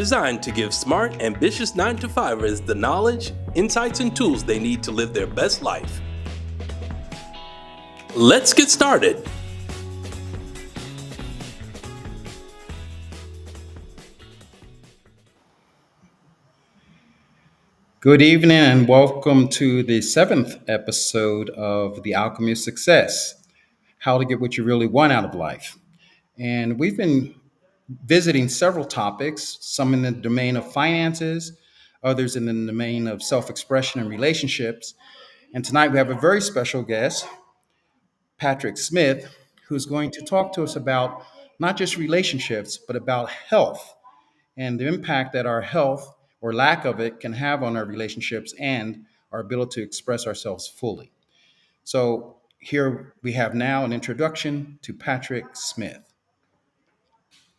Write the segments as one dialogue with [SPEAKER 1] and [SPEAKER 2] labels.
[SPEAKER 1] designed to give smart, ambitious 9-to-5ers the knowledge, insights, and tools they need to live their best life. Let's get started.
[SPEAKER 2] Good evening and welcome to the 7th episode of The Alchemy of Success, how to get what you really want out of life. And we've been visiting several topics, some in the domain of finances, others in the domain of self-expression and relationships. And tonight we have a very special guest, Patrick Smith, who's going to talk to us about not just relationships, but about health and the impact that our health or lack of it can have on our relationships and our ability to express ourselves fully. So here we have now an introduction to Patrick Smith.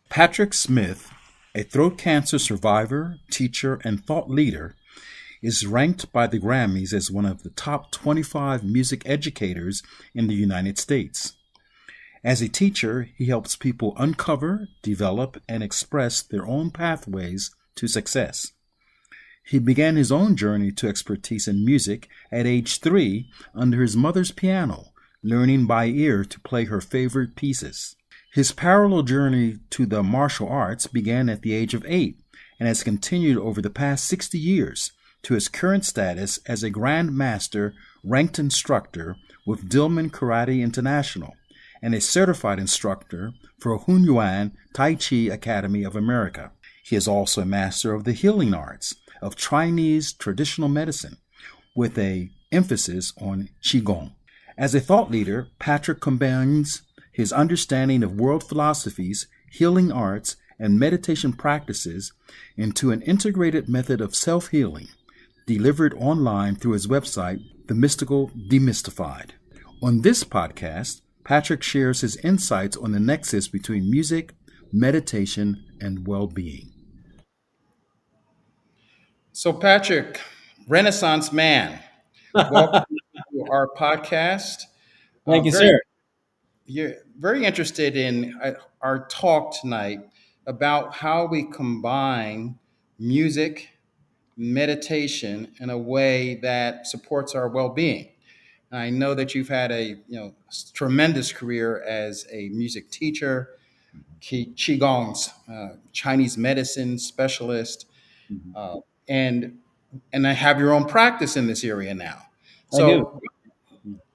[SPEAKER 2] Patrick Smith, a throat cancer survivor, teacher, and thought leader, is ranked by the Grammys as one of the top 25 music educators in the United States. As a teacher, he helps people uncover, develop, and express their own pathways to success. He began his own journey to expertise in music at age 3 under his mother's piano, learning by ear to play her favorite pieces. His parallel journey to the martial arts began at the age of 8 and has continued over the past 60 years to his current status as a Grand Master ranked instructor with Dillman Karate International and a certified instructor for Yuan Taichi Academy of America. He is also a master of the healing arts of Chinese traditional medicine with an emphasis on Qigong. As a thought leader, Patrick combines his understanding of world philosophies, healing arts, and meditation practices into an integrated method of self-healing delivered online through his website, The Mystical Demystified. On this podcast, Patrick shares his insights on the nexus between music, meditation, and well-being. So, Patrick, Renaissance man, welcome to our podcast.
[SPEAKER 3] Thank you, sir.
[SPEAKER 2] You're very interested in our talk tonight about how we combine music, meditation in a way that supports our well-being. I know that you've had a tremendous career as a music teacher, Qigong's Chinese medicine specialist, uh, and I have your own practice in this area now.
[SPEAKER 3] I do.
[SPEAKER 2] So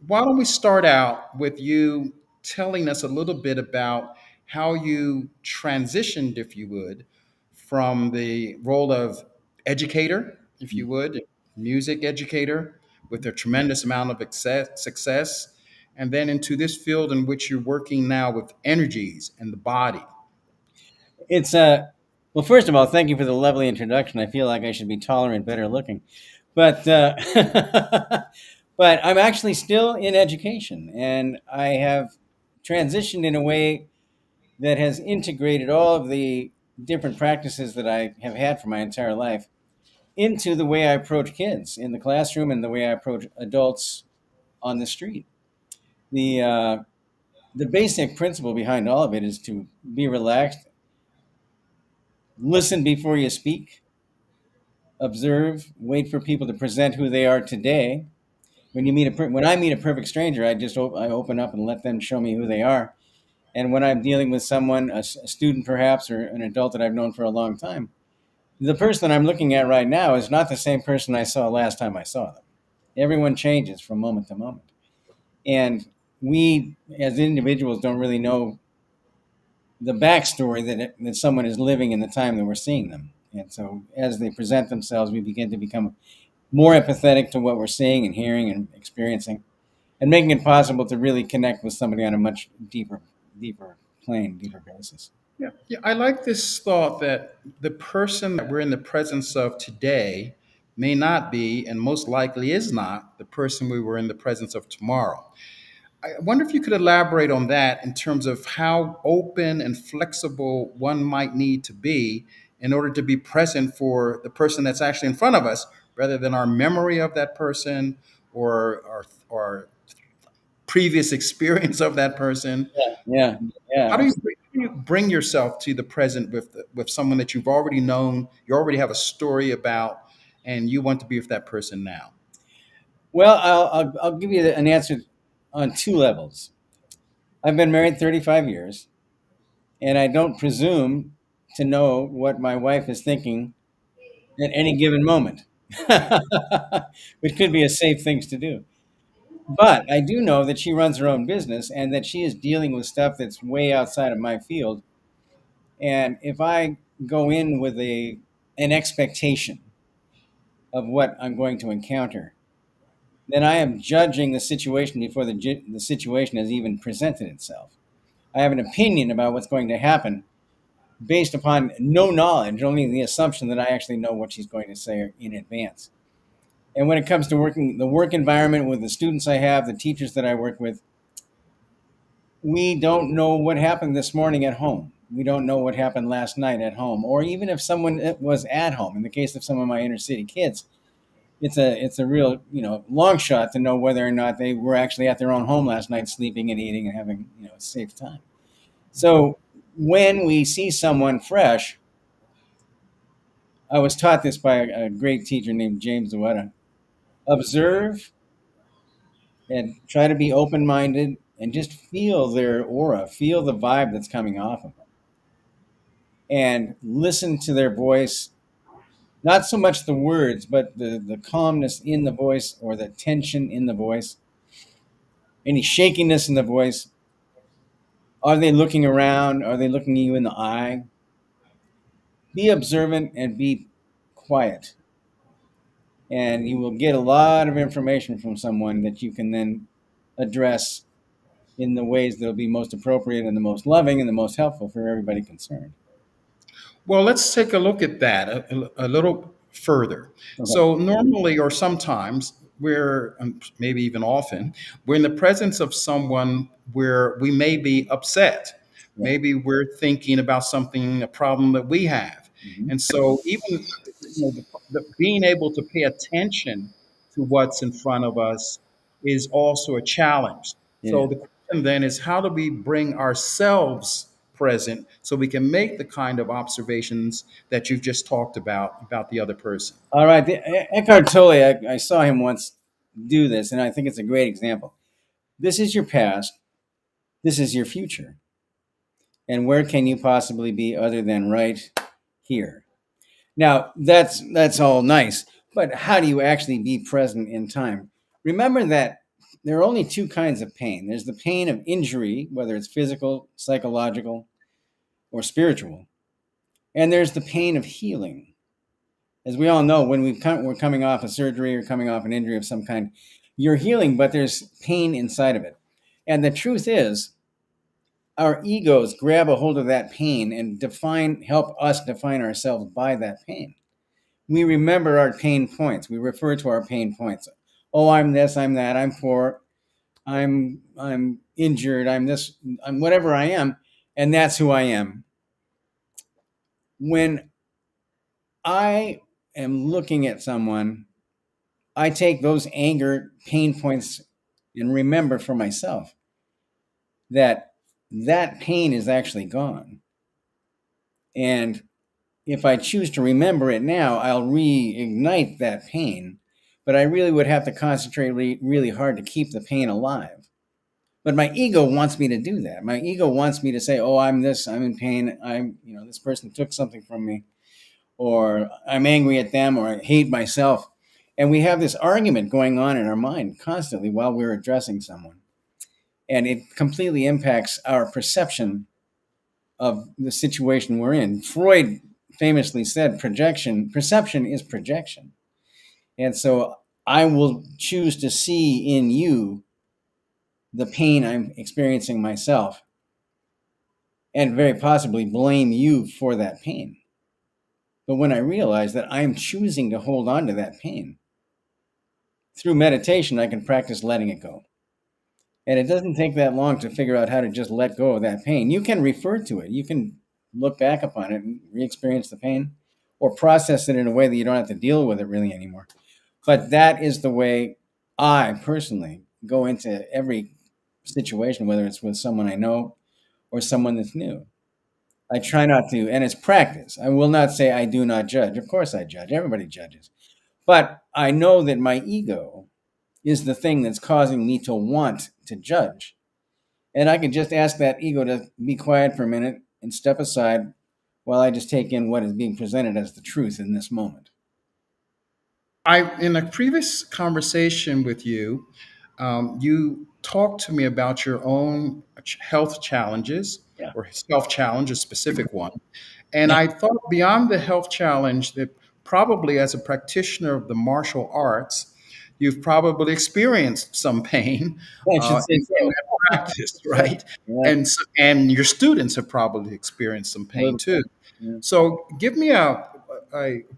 [SPEAKER 2] why don't we start out with you telling us a little bit about how you transitioned, if you would, from the role of educator, if you would, music educator with a tremendous amount of success, and then into this field in which you're working now with energies and the body.
[SPEAKER 3] It's well, first of all, thank you for the lovely introduction. I feel like I should be taller and better looking, but but I'm actually still in education, and I have transitioned in a way that has integrated all of the different practices that I have had for my entire life into the way I approach kids in the classroom and the way I approach adults on the street. The the basic principle behind all of it is to be relaxed, listen before you speak, observe, wait for people to present who they are today. When I meet a perfect stranger, I open up and let them show me who they are. And when I'm dealing with someone, a student perhaps, or an adult that I've known for a long time, the person I'm looking at right now is not the same person I saw last time I saw them. Everyone changes from moment to moment. And we, as individuals, don't really know the backstory that someone is living in the time that we're seeing them. And so as they present themselves, we begin to become more empathetic to what we're seeing and hearing and experiencing, and making it possible to really connect with somebody on a much deeper plane, deeper basis.
[SPEAKER 2] Yeah, I like this thought that the person that we're in the presence of today may not be, and most likely is not, the person we were in the presence of tomorrow. I wonder if you could elaborate on that in terms of how open and flexible one might need to be in order to be present for the person that's actually in front of us, rather than our memory of that person or previous experience of that person.
[SPEAKER 3] Yeah, yeah.
[SPEAKER 2] How do you bring yourself to the present with someone that you've already known, you already have a story about, and you want to be with that person now?
[SPEAKER 3] Well, I'll give you an answer on two levels. I've been married 35 years, and I don't presume to know what my wife is thinking at any given moment, which could be a safe thing to do. But I do know that she runs her own business and that she is dealing with stuff that's way outside of my field. And if I go in with an expectation of what I'm going to encounter, then I am judging the situation before the situation has even presented itself. I have an opinion about what's going to happen based upon no knowledge, only the assumption that I actually know what she's going to say in advance. And when it comes to the work environment with the students I have, the teachers that I work with, we don't know what happened this morning at home. We don't know what happened last night at home, or even if someone was at home. In the case of some of my inner city kids, it's a real long shot to know whether or not they were actually at their own home last night, sleeping and eating and having a safe time. So when we see someone fresh, I was taught this by a great teacher named James Zawada. Observe and try to be open-minded and just feel their aura, feel the vibe that's coming off of them, and listen to their voice. Not so much the words, but the calmness in the voice or the tension in the voice, any shakiness in the voice. Are they looking around? Are they looking you in the eye? Be observant and be quiet. And you will get a lot of information from someone that you can then address in the ways that will be most appropriate and the most loving and the most helpful for everybody concerned.
[SPEAKER 2] Well, let's take a look at that a little further.
[SPEAKER 3] Okay.
[SPEAKER 2] So, normally or sometimes, maybe even often, we're in the presence of someone where we may be upset.
[SPEAKER 3] Yeah.
[SPEAKER 2] Maybe we're thinking about something, a problem that we have.
[SPEAKER 3] Mhm.
[SPEAKER 2] And so, even being able to pay attention to what's in front of us is also a challenge.
[SPEAKER 3] It
[SPEAKER 2] So,
[SPEAKER 3] is.
[SPEAKER 2] the question then is, how do we bring ourselves present so we can make the kind of observations that you've just talked about the other person?
[SPEAKER 3] All right. Eckhart Tolle, I saw him once do this, and I think it's a great example. This is your past. This is your future. And where can you possibly be other than right here? Now, that's all nice, but how do you actually be present in time? Remember that there are only two kinds of pain. There's the pain of injury, whether it's physical, psychological, or spiritual, and there's the pain of healing. As we all know, when we're coming off a surgery or coming off an injury of some kind, you're healing, but there's pain inside of it. And the truth is, our egos grab a hold of that pain and help us define ourselves by that pain. We remember our pain points. We refer to our pain points. Oh, I'm this, I'm that, I'm poor, I'm injured, I'm this, I'm whatever I am, and that's who I am. When I am looking at someone, I take those anger pain points and remember for myself that that pain is actually gone. And if I choose to remember it now, I'll reignite that pain. But I really would have to concentrate really hard to keep the pain alive. But my ego wants me to do that. My ego wants me to say, "Oh, I'm this. I'm in pain. This person took something from me, or I'm angry at them, or I hate myself." And we have this argument going on in our mind constantly while we're addressing someone, and it completely impacts our perception of the situation we're in. Freud famously said perception is projection. And so I will choose to see in you the pain I'm experiencing myself and very possibly blame you for that pain. But when I realize that I'm choosing to hold on to that pain, through meditation, I can practice letting it go. And it doesn't take that long to figure out how to just let go of that pain. You can refer to it. You can look back upon it and re-experience the pain or process it in a way that you don't have to deal with it really anymore. But that is the way I personally go into every situation, whether it's with someone I know or someone that's new. I try not to, and it's practice. I will not say I do not judge. Of course I judge. Everybody judges. But I know that my ego is the thing that's causing me to want to judge. And I can just ask that ego to be quiet for a minute and step aside while I just take in what is being presented as the truth in this moment.
[SPEAKER 2] In a previous conversation with you, you talked to me about your own health challenges
[SPEAKER 3] Yeah.
[SPEAKER 2] or self challenge, a specific one. And
[SPEAKER 3] Yeah.
[SPEAKER 2] I thought beyond the health challenge that probably as a practitioner of the martial arts, you've probably experienced some pain
[SPEAKER 3] I should say
[SPEAKER 2] in
[SPEAKER 3] so.
[SPEAKER 2] that practice, right?
[SPEAKER 3] Yeah.
[SPEAKER 2] And your students have probably experienced some
[SPEAKER 3] A
[SPEAKER 2] pain
[SPEAKER 3] little
[SPEAKER 2] too.
[SPEAKER 3] bit. Yeah.
[SPEAKER 2] So give me a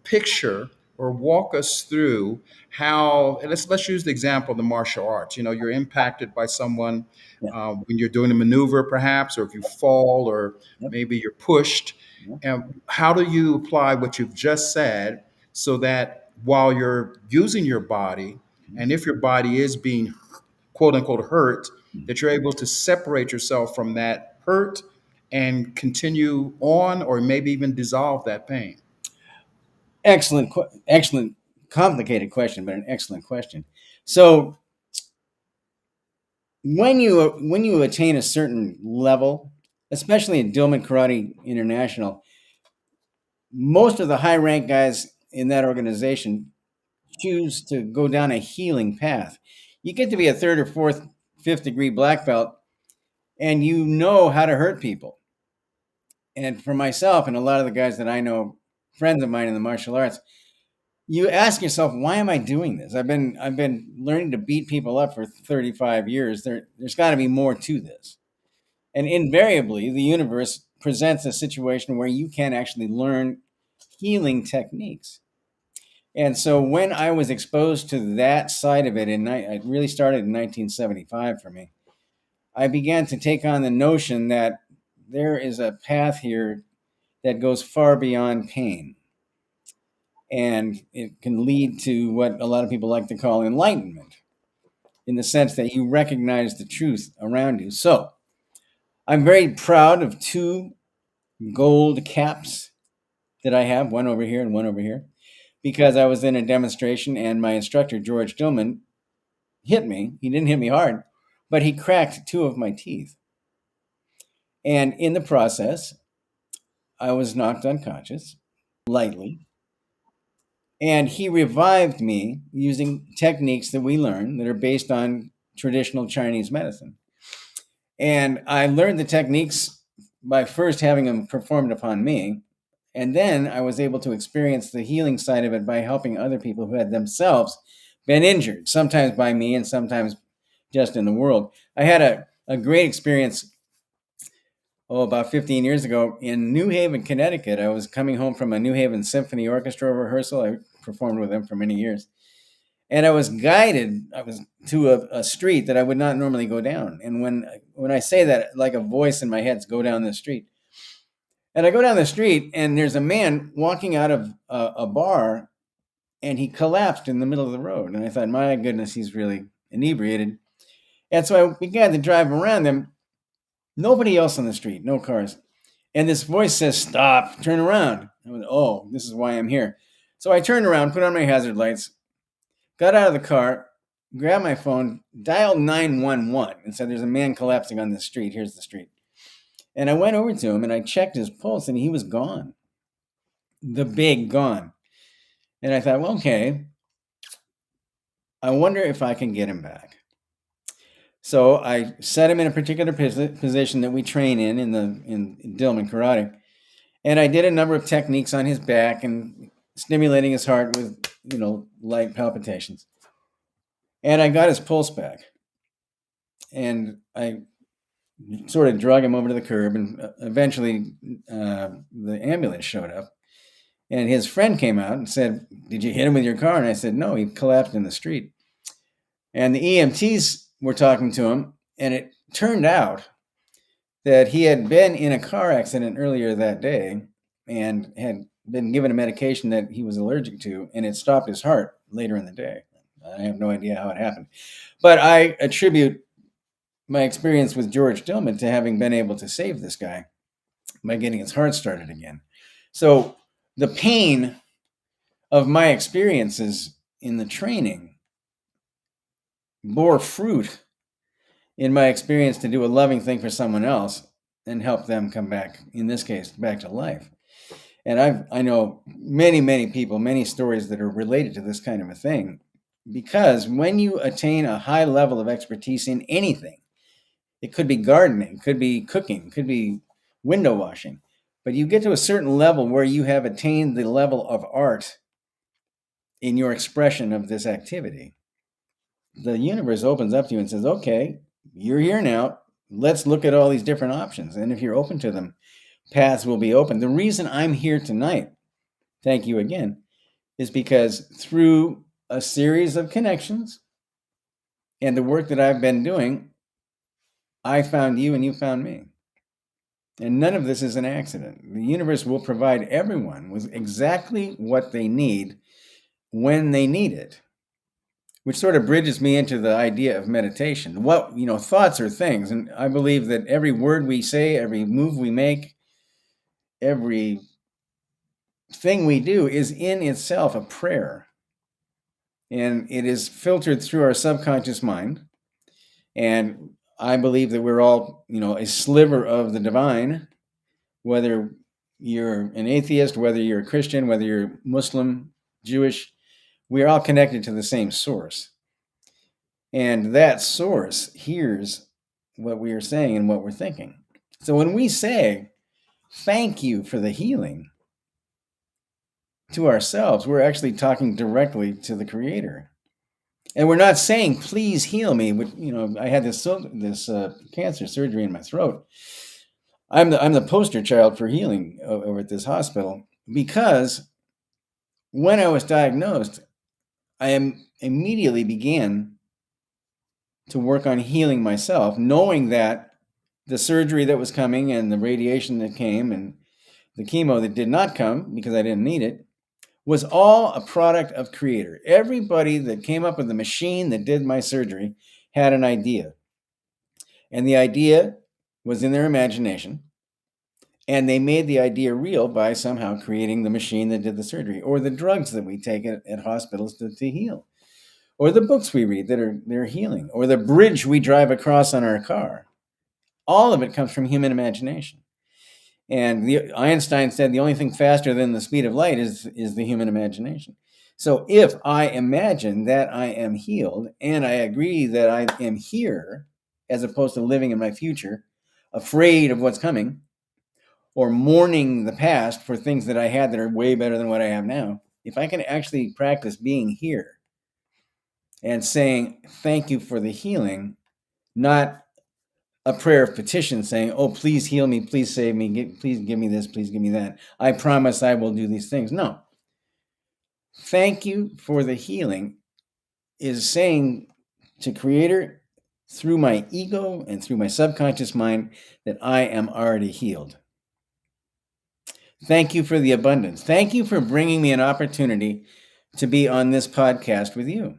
[SPEAKER 2] picture or walk us through how, and let's use the example of the martial arts. You know, you're impacted by someone
[SPEAKER 3] Yeah.
[SPEAKER 2] when you're doing a maneuver, perhaps, or if you fall, or
[SPEAKER 3] Yep.
[SPEAKER 2] maybe you're pushed.
[SPEAKER 3] Yep.
[SPEAKER 2] And how do you apply what you've just said so that while you're using your body, and if your body is being quote unquote hurt, that you're able to separate yourself from that hurt and continue on or maybe even dissolve that pain?
[SPEAKER 3] Excellent, complicated question, but an excellent question. So when you attain a certain level, especially in Dillman Karate International, most of the high rank guys in that organization choose to go down a healing path. You get to be a third or fourth, fifth degree black belt, and you know how to hurt people. And for myself and a lot of the guys that I know, friends of mine in the martial arts, you ask yourself, why am I doing this? I've been learning to beat people up for 35 years. There's got to be more to this. And invariably, the universe presents a situation where you can actually learn healing techniques. And so when I was exposed to that side of it, and it really started in 1975 for me, I began to take on the notion that there is a path here that goes far beyond pain. And it can lead to what a lot of people like to call enlightenment, in the sense that you recognize the truth around you. So I'm very proud of two gold caps that I have, one over here and one over here, because I was in a demonstration and my instructor, George Dillman, hit me. He didn't hit me hard, but he cracked two of my teeth. And in the process, I was knocked unconscious lightly. And he revived me using techniques that we learn that are based on traditional Chinese medicine. And I learned the techniques by first having them performed upon me. And then I was able to experience the healing side of it by helping other people who had themselves been injured, sometimes by me and sometimes just in the world. I had a great experience, about 15 years ago in New Haven, Connecticut. I was coming home from a New Haven Symphony Orchestra rehearsal. I performed with them for many years. And I was guided to a street that I would not normally go down. And when I say that, like a voice in my head's go down this street. And I go down the street, and there's a man walking out of a bar, and he collapsed in the middle of the road. And I thought, my goodness, he's really inebriated. And so I began to drive around him. Nobody else on the street, no cars. And this voice says, stop, turn around. I went, oh, this is why I'm here. So I turned around, put on my hazard lights, got out of the car, grabbed my phone, dialed 911 and said, there's a man collapsing on the street. Here's the street. And I went over to him and I checked his pulse and he was gone. The big gone. And I thought, well, okay, I wonder if I can get him back. So I set him in a particular position that we train in Dillman Karate. And I did a number of techniques on his back and stimulating his heart with, light palpitations. And I got his pulse back. And I sort of drug him over to the curb, and eventually the ambulance showed up. And his friend came out and said, did you hit him with your car? And I said, no, he collapsed in the street. And the EMTs were talking to him, and it turned out that he had been in a car accident earlier that day and had been given a medication that he was allergic to, and it stopped his heart later in the day. I have no idea how it happened. But I attribute my experience with George Dillman to having been able to save this guy by getting his heart started again. So the pain of my experiences in the training bore fruit in my experience to do a loving thing for someone else and help them come back, in this case, back to life. And I know many people, many stories that are related to this kind of a thing, because when you attain a high level of expertise in anything, it could be gardening, could be cooking, could be window washing, but you get to a certain level where you have attained the level of art in your expression of this activity. The universe opens up to you and says, okay, you're here now. Let's look at all these different options. And if you're open to them, paths will be open. The reason I'm here tonight, thank you again, is because through a series of connections and the work that I've been doing, I found you and you found me. And none of this is an accident. The universe will provide everyone with exactly what they need when they need it, which sort of bridges me into the idea of meditation. What, thoughts are things. And I believe that every word we say, every move we make, every thing we do is in itself a prayer. And it is filtered through our subconscious mind. And I believe that we're all, a sliver of the divine, whether you're an atheist, whether you're a Christian, whether you're Muslim, Jewish, we're all connected to the same source. And that source hears what we are saying and what we're thinking. So when we say, thank you for the healing to ourselves, we're actually talking directly to the Creator. And we're not saying, please heal me. Which, I had this cancer surgery in my throat. I'm the poster child for healing over at this hospital, because when I was diagnosed, I immediately began to work on healing myself, knowing that the surgery that was coming and the radiation that came and the chemo that did not come because I didn't need it was all a product of Creator. Everybody that came up with the machine that did my surgery had an idea. And the idea was in their imagination. And they made the idea real by somehow creating the machine that did the surgery, or the drugs that we take at hospitals to heal, or the books we read they're healing, or the bridge we drive across on our car. All of it comes from human imagination. And Einstein said the only thing faster than the speed of light is the human imagination. So if I imagine that I am healed and I agree that I am here, as opposed to living in my future, afraid of what's coming, or mourning the past for things that I had that are way better than what I have now, if I can actually practice being here and saying, thank you for the healing, not a prayer of petition saying, oh, please heal me, please save me, please give me this, please give me that. I promise I will do these things. No. Thank you for the healing is saying to Creator, through my ego and through my subconscious mind, that I am already healed. Thank you for the abundance. Thank you for bringing me an opportunity to be on this podcast with you.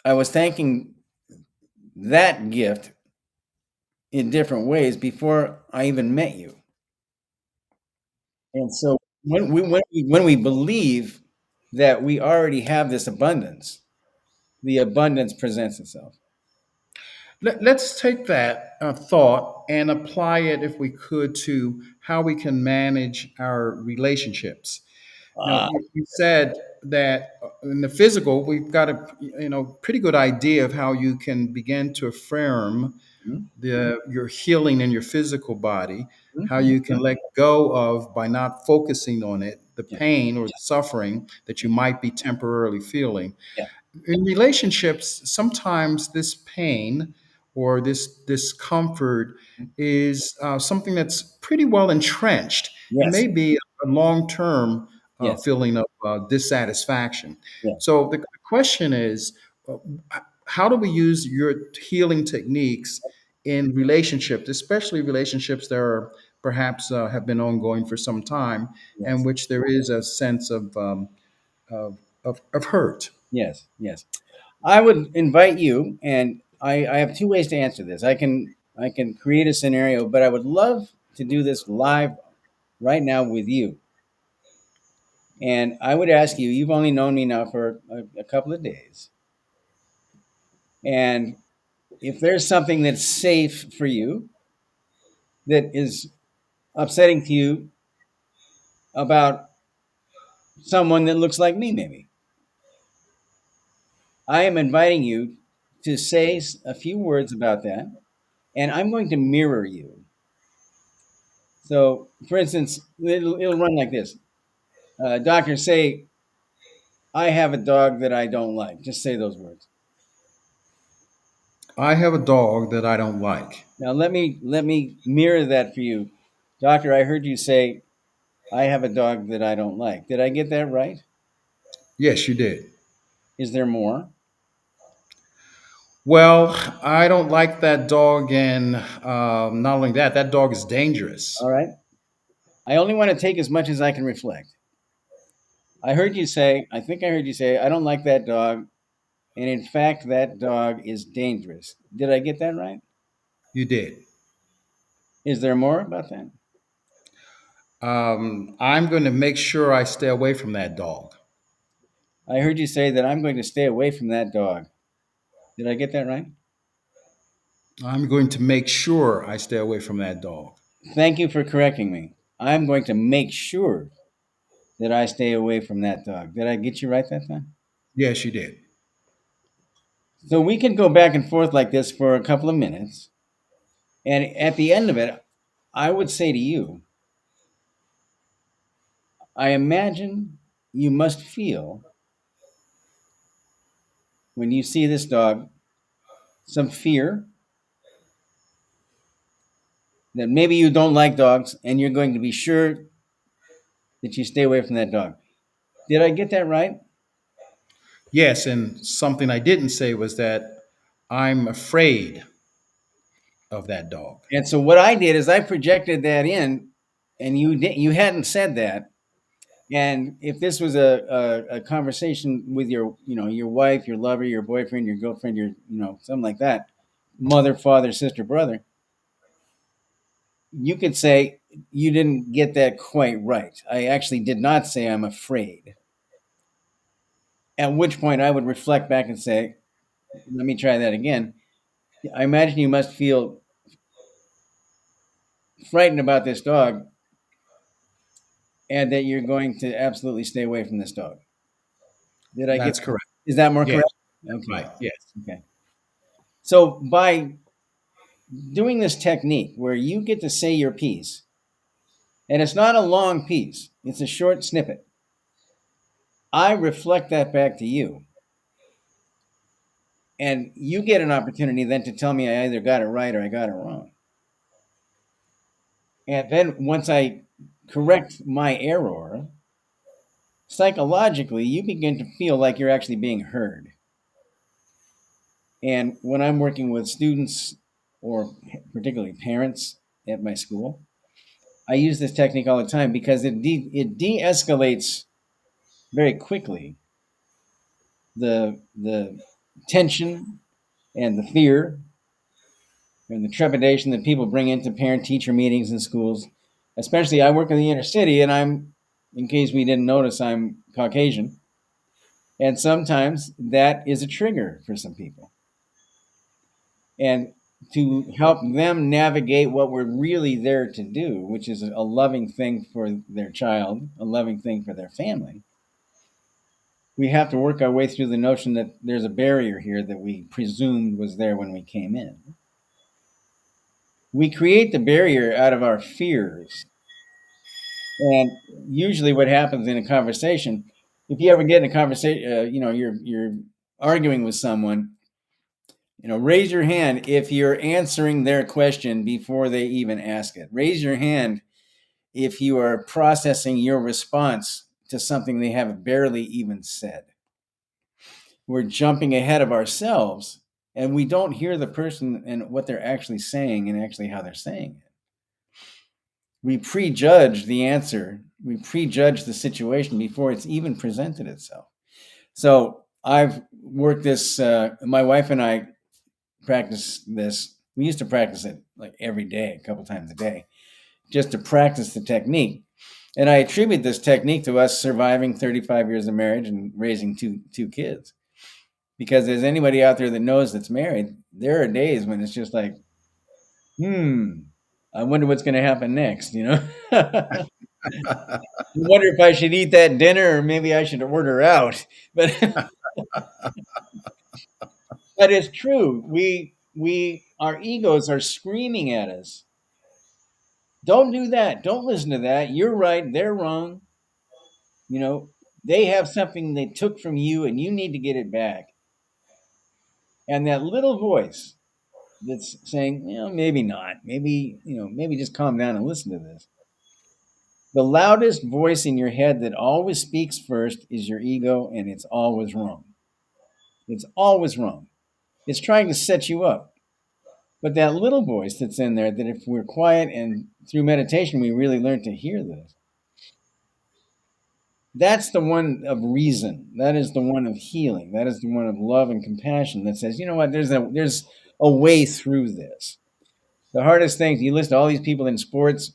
[SPEAKER 3] I was thanking that gift in different ways before I even met you. And so when we believe that we already have this abundance, the abundance presents itself.
[SPEAKER 2] Let's take that thought and apply it, if we could, to how we can manage our relationships. Now, you said that in the physical, we've got a pretty good idea of how you can begin to affirm your healing in your physical body, how you can let go of, by not focusing on it, the pain or the suffering that you might be temporarily feeling.
[SPEAKER 3] Yeah.
[SPEAKER 2] In relationships, sometimes this pain or this discomfort is something that's pretty well entrenched. It
[SPEAKER 3] Yes.
[SPEAKER 2] may be a long-term
[SPEAKER 3] Yes.
[SPEAKER 2] feeling of dissatisfaction.
[SPEAKER 3] Yeah.
[SPEAKER 2] So the question is, uh, how do we use your healing techniques in relationships, especially relationships that are perhaps have been ongoing for some time,
[SPEAKER 3] Yes.
[SPEAKER 2] and which there is a sense of hurt?
[SPEAKER 3] Yes. Yes. I would invite you, and I have two ways to answer this. I can create a scenario, but I would love to do this live right now with you. And I would ask you, you've only known me now for a couple of days. And if there's something that's safe for you that is upsetting to you about someone that looks like me, maybe, I am inviting you to say a few words about that, and I'm going to mirror you. So, for instance, it'll run like this. Doctor, say, I have a dog that I don't like. Just say those words.
[SPEAKER 2] I have a dog that I don't like.
[SPEAKER 3] Now let me mirror that for you. Doctor, I heard you say I have a dog that I don't like. Did I get that right?
[SPEAKER 2] Yes, you did.
[SPEAKER 3] Is there more?
[SPEAKER 2] Well, I don't like that dog, and not only that, that dog is
[SPEAKER 3] All
[SPEAKER 2] dangerous.
[SPEAKER 3] right. I only want to take as much as I can reflect. I think I heard you say, I don't like that dog. And in fact, that dog is dangerous. Did I get that right?
[SPEAKER 2] You did.
[SPEAKER 3] Is there more about that?
[SPEAKER 2] I'm going to make sure I stay away from that dog.
[SPEAKER 3] I heard you say that I'm going to stay away from that dog. Did I get that right?
[SPEAKER 2] I'm going to make sure I stay away from that dog.
[SPEAKER 3] Thank you for correcting me. I'm going to make sure that I stay away from that dog. Did I get you right that time?
[SPEAKER 2] Yes, you did.
[SPEAKER 3] So we can go back and forth like this for a couple of minutes. And at the end of it, I would say to you, I imagine you must feel when you see this dog some fear that maybe you don't like dogs and you're going to be sure that you stay away from that dog. Did I get that right?
[SPEAKER 2] Yes, and something I didn't say was that I'm afraid of that dog.
[SPEAKER 3] And so what I did is I projected that in, and you hadn't said that. And if this was a conversation with your wife, your lover, your boyfriend, your girlfriend, something like that, mother, father, sister, brother, you could say you didn't get that quite right. I actually did not say I'm afraid. At which point I would reflect back and say, let me try that again. I imagine you must feel frightened about this dog and that you're going to absolutely stay away from this dog. Did I get
[SPEAKER 2] That's correct.
[SPEAKER 3] Is that more
[SPEAKER 2] Yes,
[SPEAKER 3] correct? Okay.
[SPEAKER 2] right. Yes.
[SPEAKER 3] Okay. So by doing this technique where you get to say your piece, and it's not a long piece, it's a short snippet, I reflect that back to you. And you get an opportunity then to tell me I either got it right or I got it wrong. And then once I correct my error, psychologically, you begin to feel like you're actually being heard. And when I'm working with students or particularly parents at my school, I use this technique all the time because it de-escalates very quickly the tension and the fear and the trepidation that people bring into parent-teacher meetings in schools. Especially, I work in the inner city, and in case we didn't notice, I'm Caucasian, and sometimes that is a trigger for some people. And to help them navigate what we're really there to do, which is a loving thing for their child, a loving thing for their family, we have to work our way through the notion that there's a barrier here that we presumed was there when we came in. We create the barrier out of our fears. And usually what happens in a conversation, if you ever get in a conversation, you're arguing with someone, raise your hand if you're answering their question before they even ask it. Raise your hand if you are processing your response to something they have barely even said. We're jumping ahead of ourselves and we don't hear the person and what they're actually saying and actually how they're saying it. We prejudge the answer. We prejudge the situation before it's even presented itself. So I've worked this, my wife and I practice this. We used to practice it like every day, a couple times a day, just to practice the technique. And I attribute this technique to us surviving 35 years of marriage and raising two kids. Because there's anybody out there that knows that's married, there are days when it's just like, I wonder what's going to happen next, you know? I wonder if I should eat that dinner or maybe I should order out. But but it's true. Our egos are screaming at us. Don't do that. Don't listen to that. You're right. They're wrong. You know, they have something they took from you and you need to get it back. And that little voice that's saying, maybe not. Maybe, maybe just calm down and listen to this. The loudest voice in your head that always speaks first is your ego, and it's always wrong. It's always wrong. It's trying to set you up. But that little voice that's in there, that if we're quiet and through meditation, we really learn to hear this. That's the one of reason. That is the one of healing. That is the one of love and compassion that says, you know what, there's a way through this. The hardest things, you list all these people in sports,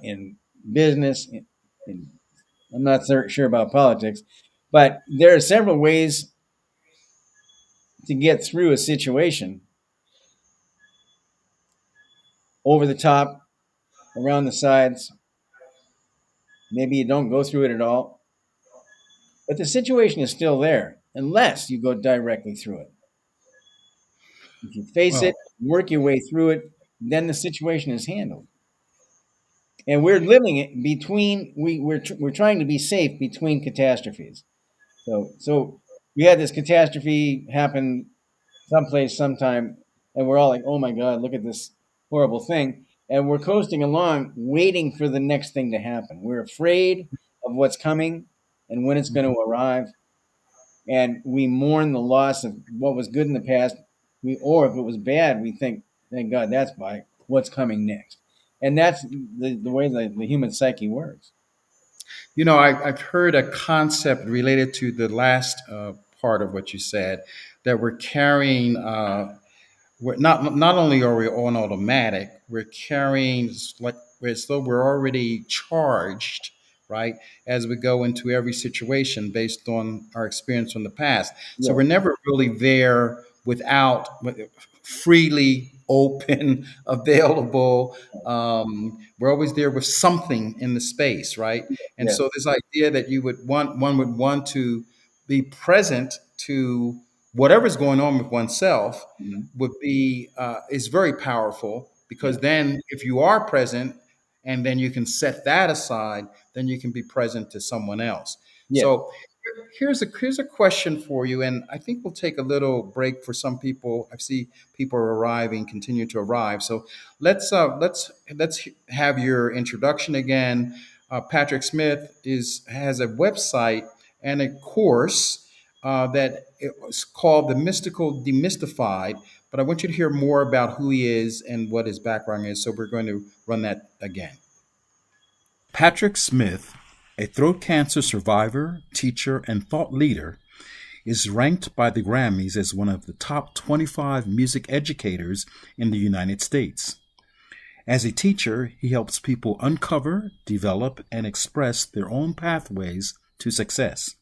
[SPEAKER 3] in business, I'm not sure about politics, but there are several ways to get through a situation. Over the top, around the sides. Maybe you don't go through it at all. But the situation is still there unless you go directly through it. If you face it, work your way through it, then the situation is handled. And we're living it between, we're trying to be safe between catastrophes. So we had this catastrophe happen someplace, sometime, and we're all like, oh my God, look at this horrible thing. And we're coasting along, waiting for the next thing to happen. We're afraid of what's coming and when it's going to arrive. And we mourn the loss of what was good in the past. Or if it was bad, we think, thank God that's by what's coming next. And that's the way the human psyche works.
[SPEAKER 2] You know, I've heard a concept related to the last part of what you said, that we're carrying, we're not only are we on automatic, we're carrying like as though we're already charged, right? As we go into every situation based on our experience from the past. So
[SPEAKER 3] Yeah.
[SPEAKER 2] we're never really there with freely open, available. We're always there with something in the space, right? And
[SPEAKER 3] Yes.
[SPEAKER 2] so this idea that one would want to be present to whatever's going on with oneself
[SPEAKER 3] Mhm.
[SPEAKER 2] would be is very powerful, because then if you are present and then you can set that aside, then you can be present to someone else.
[SPEAKER 3] Yes.
[SPEAKER 2] So here's a question for you, and I think we'll take a little break for some people. I see people are arriving, continue to arrive. So let's have your introduction again. Patrick Smith has a website and a course that is called The Mystical Demystified. But I want you to hear more about who he is and what his background is. So we're going to run that again. Patrick Smith, a throat cancer survivor, teacher, and thought leader, is ranked by the Grammys as one of the top 25 music educators in the United States. As a teacher, he helps people uncover, develop, and express their own pathways to success.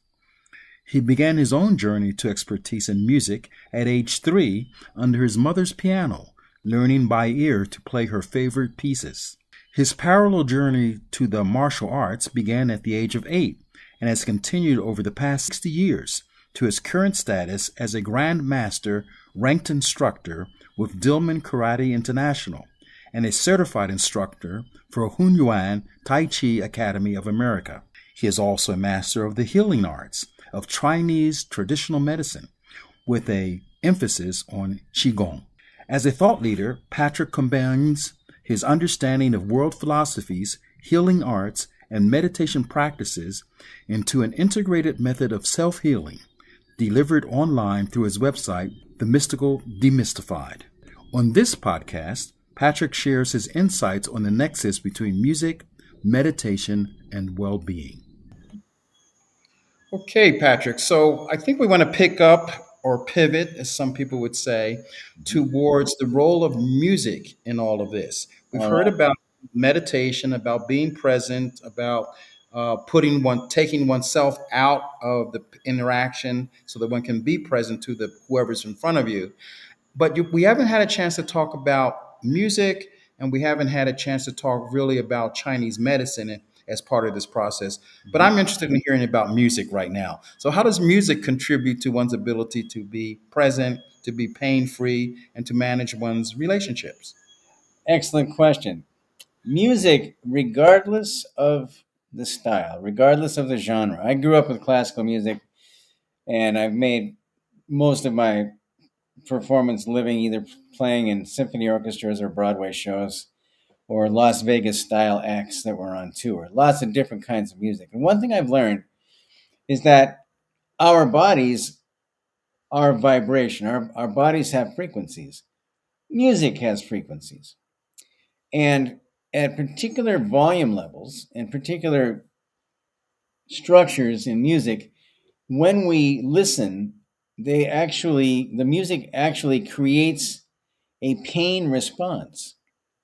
[SPEAKER 2] He began his own journey to expertise in music at age 3 under his mother's piano, learning by ear to play her favorite pieces. His parallel journey to the martial arts began at the age of 8 and has continued over the past 60 years to his current status as a Grand Master ranked instructor with Dillman Karate International and a certified instructor for Yuan Taichi Academy of America. He is also a master of the healing arts of Chinese traditional medicine with an emphasis on Qigong. As a thought leader, Patrick combines his understanding of world philosophies, healing arts, and meditation practices into an integrated method of self-healing, delivered online through his website, The Mystical Demystified. On this podcast, Patrick shares his insights on the nexus between music, meditation, and well-being. Okay, Patrick. So I think we want to pick up or pivot, as some people would say, towards the role of music in all of this. We've
[SPEAKER 3] All
[SPEAKER 2] heard
[SPEAKER 3] right.
[SPEAKER 2] about meditation, about being present, about taking oneself out of the interaction so that one can be present to the whoever's in front of you. But we haven't had a chance to talk about music, and we haven't had a chance to talk really about Chinese medicine as part of this process. But
[SPEAKER 3] Mhm.
[SPEAKER 2] I'm interested in hearing about music right now. So, how does music contribute to one's ability to be present, to be pain free, and to manage one's relationships?
[SPEAKER 3] Excellent question. Music, regardless of the style, regardless of the genre. I grew up with classical music, and I've made most of my performance living either playing in symphony orchestras or Broadway shows or Las Vegas style acts that were on tour. Lots of different kinds of music. And one thing I've learned is that our bodies are vibration, our bodies have frequencies. Music has frequencies. And at particular volume levels and particular structures in music, when we listen, the music actually creates a pain response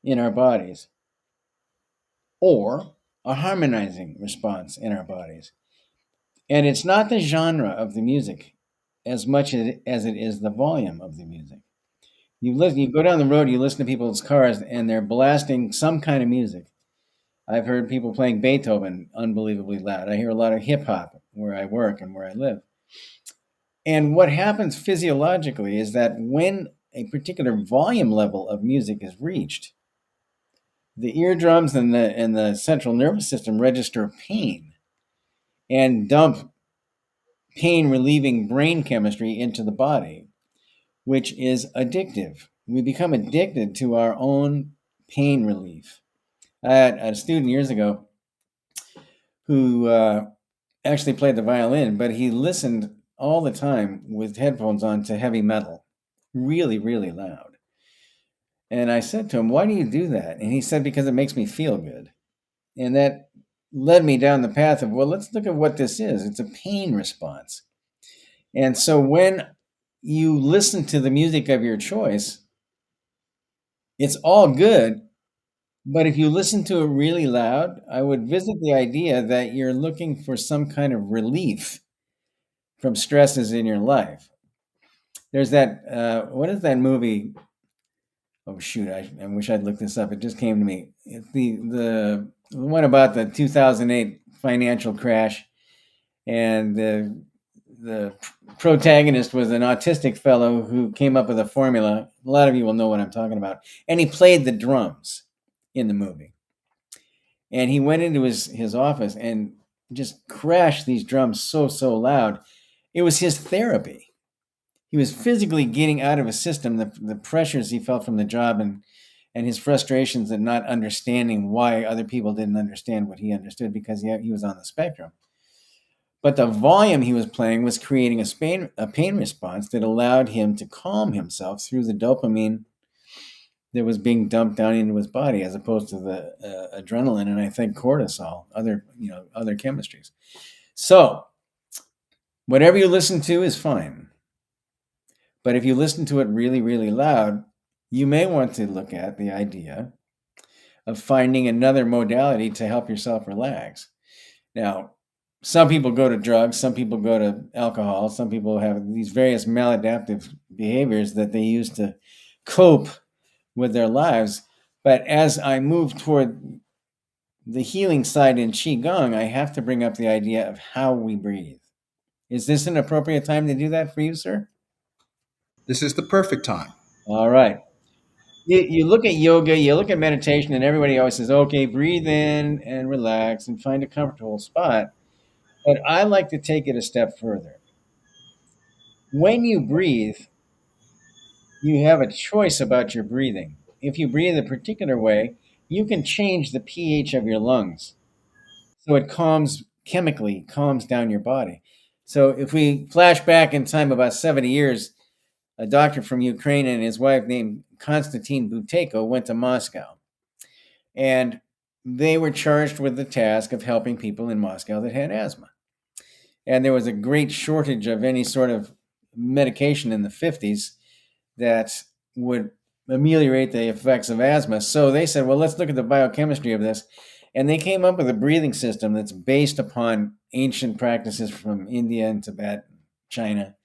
[SPEAKER 3] in our bodies or a harmonizing response in our bodies. And it's not the genre of the music as much as it is the volume of the music. You go down the road, you listen to people's cars, and they're blasting some kind of music. I've heard people playing Beethoven unbelievably loud. I hear a lot of hip hop where I work and where I live. And what happens physiologically is that when a particular volume level of music is reached, the eardrums and the central nervous system register pain and dump pain relieving brain chemistry into the body, which is addictive. We become addicted to our own pain relief. I had a student years ago who actually played the violin, but he listened all the time with headphones on to heavy metal, really, really loud. And I said to him, "Why do you do that?" And he said, "Because it makes me feel good." And that led me down the path of, well, let's look at what this is. It's a pain response. And so when you listen to the music of your choice, it's all good. But if you listen to it really loud, I would visit the idea that you're looking for some kind of relief from stresses in your life. There's that, what is that movie? Oh, shoot, I wish I'd looked this up. It just came to me. It's the one about the 2008 financial crash, and the protagonist was an autistic fellow who came up with a formula. A lot of you will know what I'm talking about. And he played the drums in the movie. And he went into his office and just crashed these drums so loud. It was his therapy. He was physically getting out of his system the pressures he felt from the job and his frustrations at not understanding why other people didn't understand what he understood because he was on the spectrum. But the volume he was playing was creating a pain response that allowed him to calm himself through the dopamine that was being dumped down into his body, as opposed to the adrenaline and I think cortisol, other chemistries. So whatever you listen to is fine, but if you listen to it really, really loud, you may want to look at the idea of finding another modality to help yourself relax. Now, some people go to drugs, some people go to alcohol, some people have these various maladaptive behaviors that they use to cope with their lives. But as I move toward the healing side in Qigong, I have to bring up the idea of how we breathe. Is this an appropriate time to do that for you, sir?
[SPEAKER 2] This is the perfect time.
[SPEAKER 3] All right. You look at yoga, you look at meditation, and everybody always says, okay, breathe in and relax and find a comfortable spot. But I like to take it a step further. When you breathe, you have a choice about your breathing. If you breathe a particular way, you can change the pH of your lungs. So it chemically calms down your body. So if we flash back in time about 70 years, a doctor from Ukraine and his wife named Konstantin Buteyko went to Moscow. And they were charged with the task of helping people in Moscow that had asthma. And there was a great shortage of any sort of medication in the 50s that would ameliorate the effects of asthma. So they said, well, let's look at the biochemistry of this. And they came up with a breathing system that's based upon ancient practices from India and Tibet, China.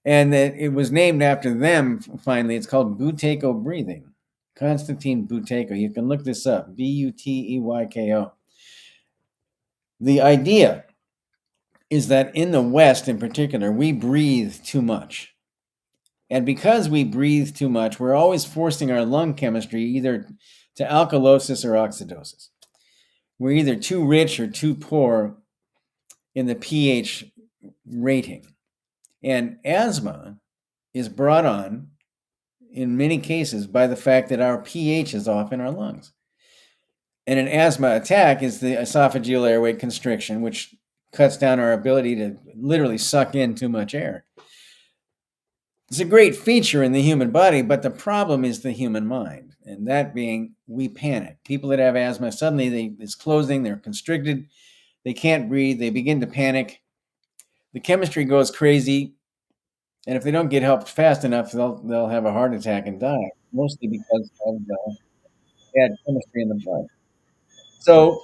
[SPEAKER 3] And it was named after them, finally. It's called Buteyko breathing. Konstantin Buteyko. You can look this up, Buteyko. The idea is that in the West in particular, we breathe too much. And because we breathe too much, we're always forcing our lung chemistry either to alkalosis or oxidosis. We're either too rich or too poor in the pH rating. And asthma is brought on, in many cases, by the fact that our pH is off in our lungs. And an asthma attack is the esophageal airway constriction, which cuts down our ability to literally suck in too much air. It's a great feature in the human body, but the problem is the human mind, and that being we panic. People that have asthma, suddenly it's closing, they're constricted, they can't breathe, they begin to panic. The chemistry goes crazy, and if they don't get help fast enough, they'll have a heart attack and die, mostly because of the bad chemistry in the blood. So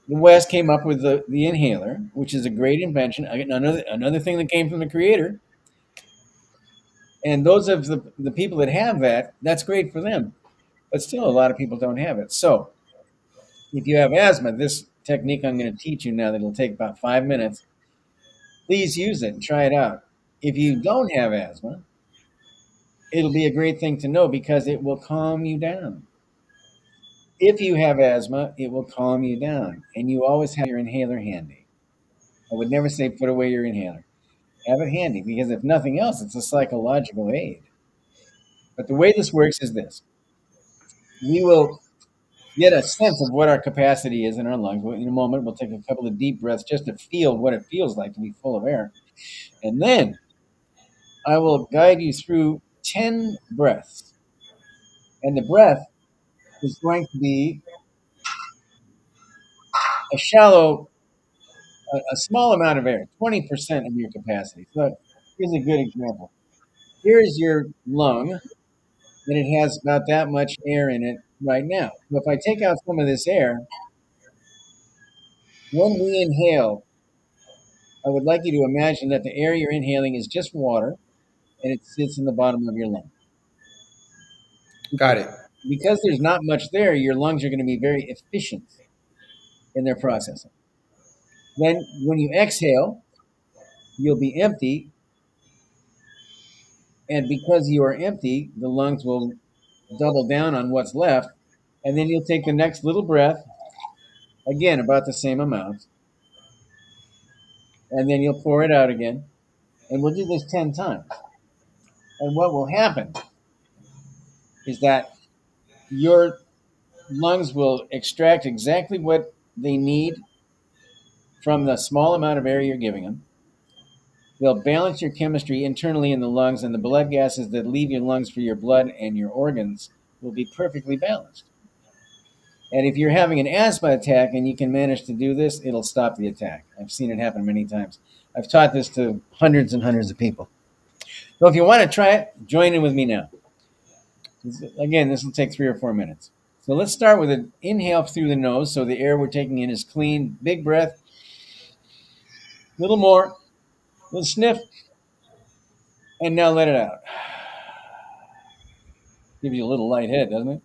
[SPEAKER 3] the West came up with the inhaler, which is a great invention. Another thing that came from the creator. And those of the people that have that, that's great for them. But still, a lot of people don't have it. So if you have asthma, this technique I'm going to teach you now, that'll take about 5 minutes, please use it and try it out. If you don't have asthma, it'll be a great thing to know because it will calm you down. If you have asthma, it will calm you down. And you always have your inhaler handy. I would never say put away your inhaler. Have it handy because if nothing else, it's a psychological aid. But the way this works is this. We will get a sense of what our capacity is in our lungs. In a moment, we'll take a couple of deep breaths just to feel what it feels like to be full of air. And then I will guide you through 10 breaths. And the breath is going to be a small amount of air, 20% of your capacity. So here's a good example. Here's your lung, and it has about that much air in it right now. So if I take out some of this air, when we inhale, I would like you to imagine that the air you're inhaling is just water, and it sits in the bottom of your lung.
[SPEAKER 2] Got it.
[SPEAKER 3] Because there's not much there, your lungs are going to be very efficient in their processing. Then when you exhale, you'll be empty, and because you are empty, the lungs will double down on what's left, and then you'll take the next little breath, again, about the same amount, and then you'll pour it out again, and we'll do this 10 times. And what will happen is that your lungs will extract exactly what they need from the small amount of air you're giving them. They'll balance your chemistry internally in the lungs, and the blood gases that leave your lungs for your blood and your organs will be perfectly balanced. And if you're having an asthma attack and you can manage to do this, it'll stop the attack. I've seen it happen many times. I've taught this to hundreds and hundreds of people. So if you want to try it, join in with me now. Again, this will take 3 or 4 minutes. So let's start with an inhale through the nose so the air we're taking in is clean. Big breath. A little more. A little sniff. And now let it out. Gives you a little light head, doesn't it?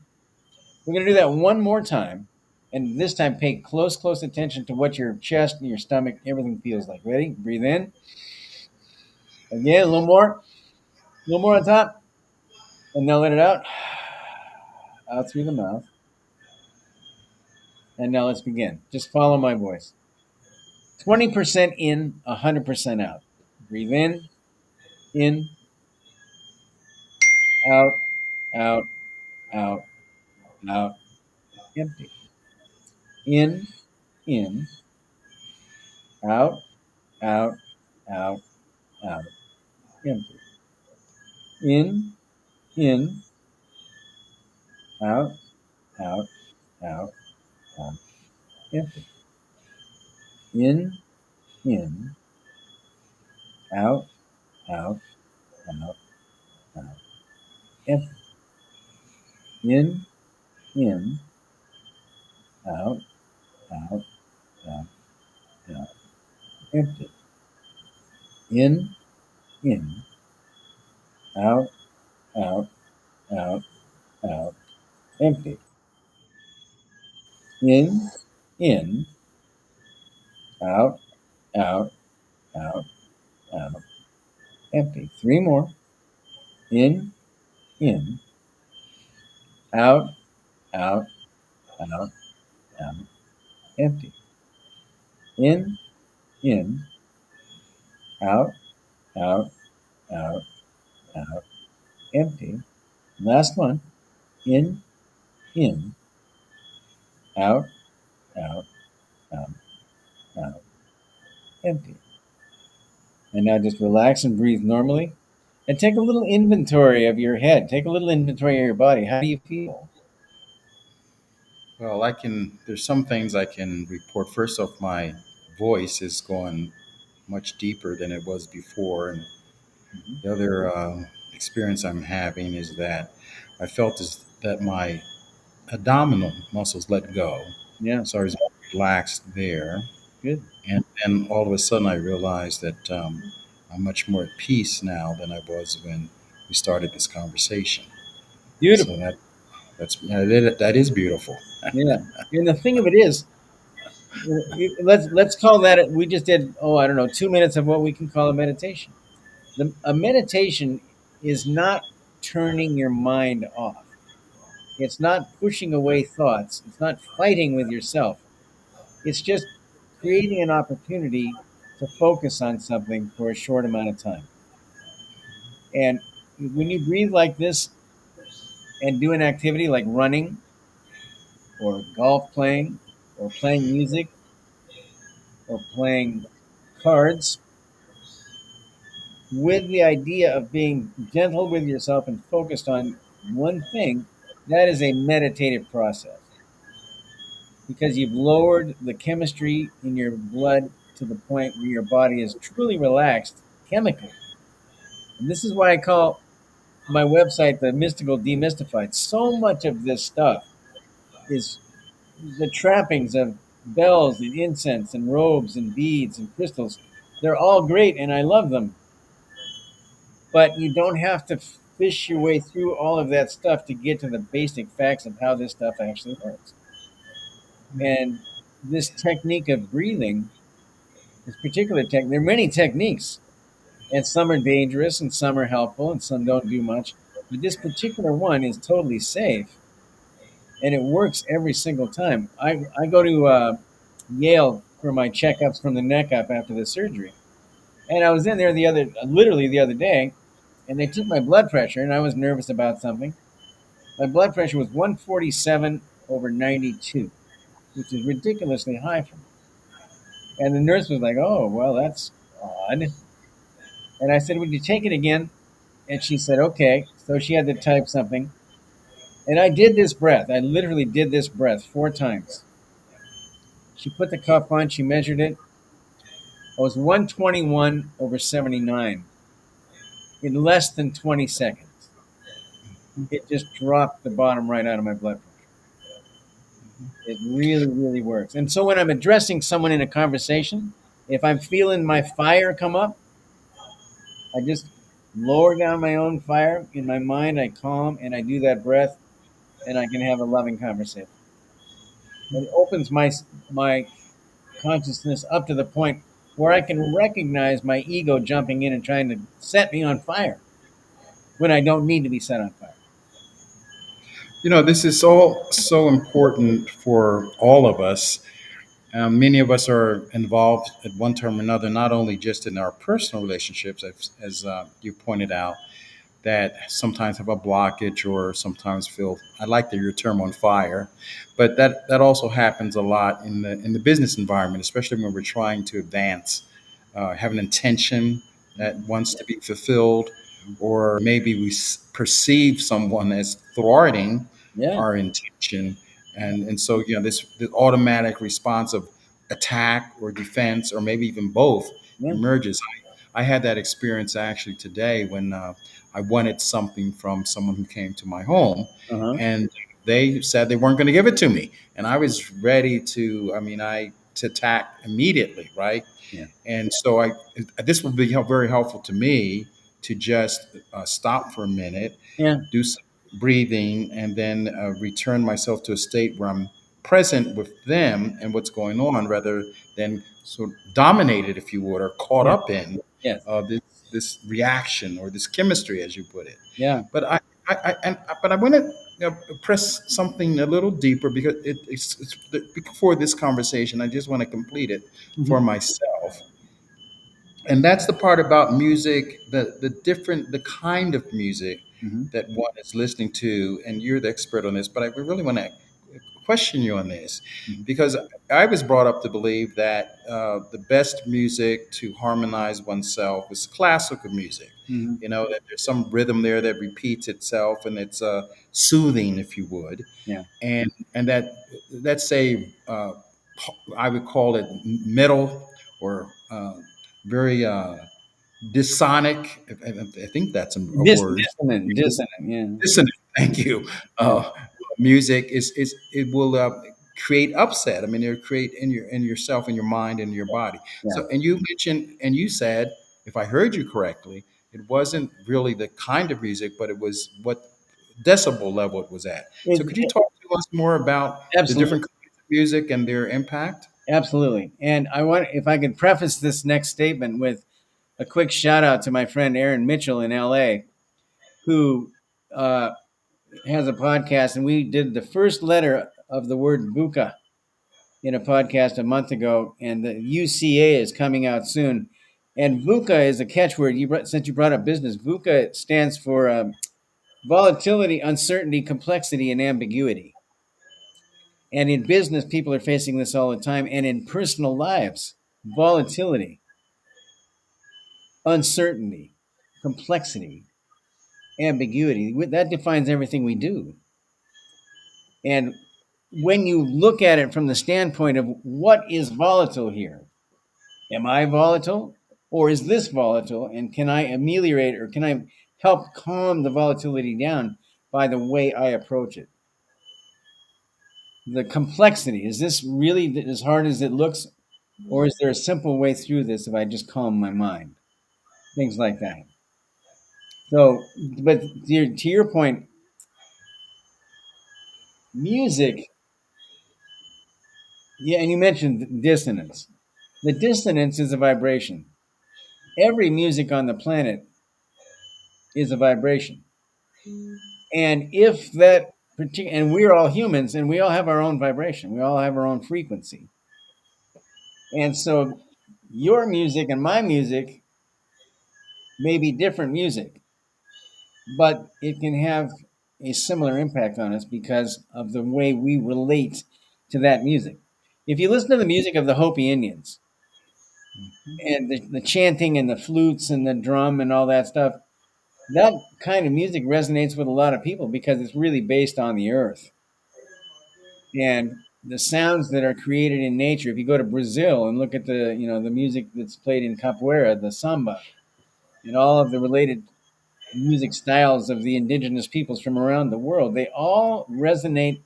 [SPEAKER 3] We're going to do that one more time. And this time pay close attention to what your chest and your stomach, everything feels like. Ready? Breathe in. Again, a little more. A little more on top. And now let it out. Out through the mouth. And now let's begin. Just follow my voice. 20% in, 100% out. Breathe in, out, out, out, out, empty. In, out, out, out, out, empty. In, out, out, out, out, empty. In, out, out, out, out. Empty. In, out, out, out, out. Empty. In, out, out, out, out. Empty. In, out, out, out, out. Empty. Three more. In, out, out, out, out. Empty. In, out, out, out, out. Empty. Last one. In, out, out, out, out. Empty. And now just relax and breathe normally. And take a little inventory of your head. Take a little inventory of your body. How do you feel?
[SPEAKER 2] Well, there's some things I can report. First off, my voice is going much deeper than it was before. And
[SPEAKER 3] Mhm.
[SPEAKER 2] the other experience I'm having is that I felt that my abdominal muscles let go.
[SPEAKER 3] Yeah,
[SPEAKER 2] So I was relaxed there.
[SPEAKER 3] good.
[SPEAKER 2] And then all of a sudden I realized that I'm much more at peace now than I was when we started this conversation. So
[SPEAKER 3] Beautiful.
[SPEAKER 2] that is beautiful.
[SPEAKER 3] Yeah. And the thing of it is, let's call that we just did, oh, I don't know, 2 minutes of what we can call a meditation. A meditation is not turning your mind off. It's not pushing away thoughts. It's not fighting with yourself. It's just creating an opportunity to focus on something for a short amount of time. And when you breathe like this and do an activity like running or golf playing or playing music or playing cards, with the idea of being gentle with yourself and focused on one thing, that is a meditative process because you've lowered the chemistry in your blood to the point where your body is truly relaxed chemically. And this is why I call my website The Mystical Demystified. So much of this stuff is the trappings of bells and incense and robes and beads and crystals. They're all great and I love them. But you don't have to fish your way through all of that stuff to get to the basic facts of how this stuff actually works. And this technique of breathing, this particular technique, there are many techniques, and some are dangerous and some are helpful and some don't do much. But this particular one is totally safe and it works every single time. I go to Yale for my checkups from the neck up after the surgery. And I was in there literally the other day, and they took my blood pressure, and I was nervous about something. My blood pressure was 147 over 92, which is ridiculously high for me. And the nurse was like, "Oh, well, that's odd." And I said, "Would you take it again?" And she said, "Okay." So she had to type something. And I did this breath. I literally did this breath 4 times. She put the cuff on, she measured it. It was 121 over 79 in less than 20 seconds. It just dropped the bottom right out of my blood pressure. It really, really works. And so when I'm addressing someone in a conversation, if I'm feeling my fire come up, I just lower down my own fire in my mind. I calm and I do that breath, and I can have a loving conversation. It opens my consciousness up to the point where I can recognize my ego jumping in and trying to set me on fire when I don't need to be set on fire.
[SPEAKER 2] This is all so important for all of us. Many of us are involved at one time or another, not only just in our personal relationships, as you pointed out, that sometimes have a blockage or sometimes feel, I like your term, on fire, but that also happens a lot in the business environment, especially when we're trying to advance, have an intention that wants to be fulfilled, or maybe we perceive someone as thwarting
[SPEAKER 3] Yeah,
[SPEAKER 2] our intention, and so this automatic response of attack or defense or maybe even both
[SPEAKER 3] yeah,
[SPEAKER 2] emerges. I had that experience actually today when I wanted something from someone who came to my home,
[SPEAKER 3] Uh-huh.
[SPEAKER 2] and they said they weren't going to give it to me, and I was ready to. I mean, I to attack immediately, right?
[SPEAKER 3] Yeah.
[SPEAKER 2] And so this would be very helpful to me to just stop for a minute,
[SPEAKER 3] Yeah.
[SPEAKER 2] do some breathing, and then return myself to a state where I'm present with them and what's going on, rather than sort of dominated, if you would, or caught
[SPEAKER 3] Yeah.
[SPEAKER 2] up in
[SPEAKER 3] Yes.
[SPEAKER 2] this reaction or this chemistry, as you put it.
[SPEAKER 3] Yeah.
[SPEAKER 2] But but I want to press something a little deeper because before this conversation, I just want to complete it for
[SPEAKER 3] Hmm.
[SPEAKER 2] myself, and that's the part about music, the kind of music
[SPEAKER 3] Hmm.
[SPEAKER 2] that one is listening to, and you're the expert on this, but I really want to question you on this,
[SPEAKER 3] Hmm.
[SPEAKER 2] because I was brought up to believe that the best music to harmonize oneself is classical music.
[SPEAKER 3] Hmm.
[SPEAKER 2] You know that there's some rhythm there that repeats itself, and it's soothing, if you would,
[SPEAKER 3] Yeah.
[SPEAKER 2] and that's a I would call it metal, or very dissonic. I think that's a word.
[SPEAKER 3] Dissonant. Yeah.
[SPEAKER 2] Dissonant. Thank you.
[SPEAKER 3] Yeah.
[SPEAKER 2] Music is it will create upset. I mean, it'll create in yourself, in your mind, and your body.
[SPEAKER 3] Yeah.
[SPEAKER 2] So, and you mentioned and you said, if I heard you correctly, it wasn't really the kind of music, but it was what decibel level it was at. So, could you
[SPEAKER 3] It,
[SPEAKER 2] talk to us more about the
[SPEAKER 3] absolutely.
[SPEAKER 2] different kinds of music and their impact?
[SPEAKER 3] Absolutely. And I want, if I could preface this next statement with a quick shout out to my friend Aaron Mitchell in LA, who uh, has a podcast, and we did the first letter of the word buka in a podcast a month ago, and the UCA is coming out soon. And VUCA is a catchword. Since you brought up business, VUCA stands for volatility, uncertainty, complexity, and ambiguity. And in business, people are facing this all the time, and in personal lives, volatility, uncertainty, complexity, ambiguity. That defines everything we do. And when you look at it from the standpoint of what is volatile here, am I volatile or is this volatile? And can I ameliorate or can I help calm the volatility down by the way I approach it? The complexity, is this really as hard as it looks? Or is there a simple way through this if I just calm my mind? Things like that. So, but to your point, music, yeah, and you mentioned dissonance. The dissonance is a vibration. Every music on the planet is a vibration. And if that particular, and we're all humans and we all have our own vibration, we all have our own frequency. And so your music and my music may be different music, but it can have a similar impact on us because of the way we relate to that music. If you listen to the music of the Hopi Indians and the chanting and the flutes and the drum and all that stuff, that kind of music resonates with a lot of people because it's really based on the earth. And the sounds that are created in nature, if you go to Brazil and look at the music that's played in capoeira, the samba, and all of the related music styles of the indigenous peoples from around the world, they all resonate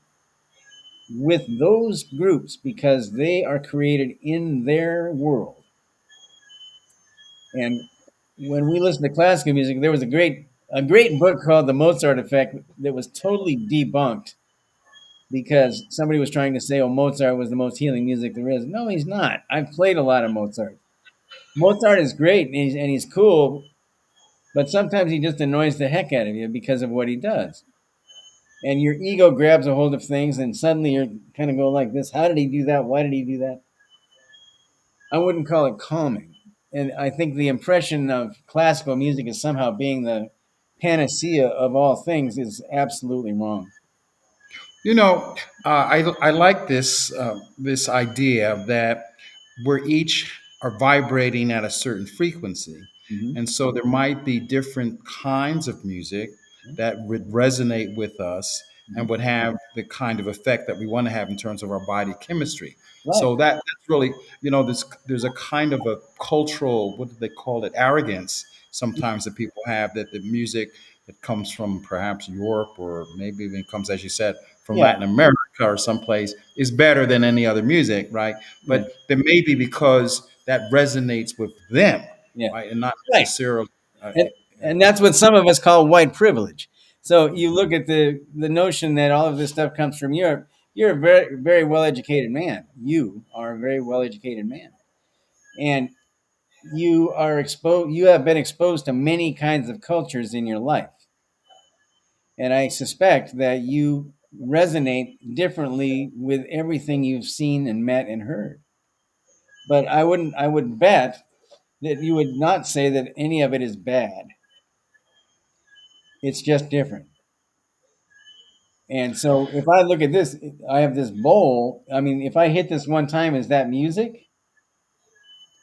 [SPEAKER 3] with those groups because they are created in their world. And when we listen to classical music, there was a great book called The Mozart Effect that was totally debunked because somebody was trying to say, oh, Mozart was the most healing music there is. No, he's not. I've played a lot of Mozart. Mozart is great and he's cool, but sometimes he just annoys the heck out of you because of what he does. And your ego grabs a hold of things, and suddenly you're kind of go like this. How did he do that? Why did he do that? I wouldn't call it calming. And I think the impression of classical music as somehow being the panacea of all things is absolutely wrong.
[SPEAKER 2] You know, I like this idea that we're each are vibrating at a certain frequency,
[SPEAKER 3] Hmm.
[SPEAKER 2] and so there might be different kinds of music that would resonate with us and would have the kind of effect that we want to have in terms of our body chemistry.
[SPEAKER 3] Right.
[SPEAKER 2] So that's really, there's a kind of a cultural, what do they call it, arrogance sometimes that people have, that the music that comes from perhaps Europe, or maybe even comes, as you said, from
[SPEAKER 3] Yeah.
[SPEAKER 2] Latin America or someplace, is better than any other music, right?
[SPEAKER 3] Yeah.
[SPEAKER 2] But then maybe because that resonates with them,
[SPEAKER 3] Yeah.
[SPEAKER 2] right, and not
[SPEAKER 3] Right.
[SPEAKER 2] necessarily.
[SPEAKER 3] And, and that's what some of us call white privilege. So you look at the notion that all of this stuff comes from Europe. You're a very very well educated man. You are a very well educated man, and you are exposed. You have been exposed to many kinds of cultures in your life, and I suspect that you resonate differently with everything you've seen and met and heard. But I wouldn't. I would bet that you would not say that any of it is bad. It's just different. And so if I look at this, I have this bowl. I mean, if I hit this one time, is that music?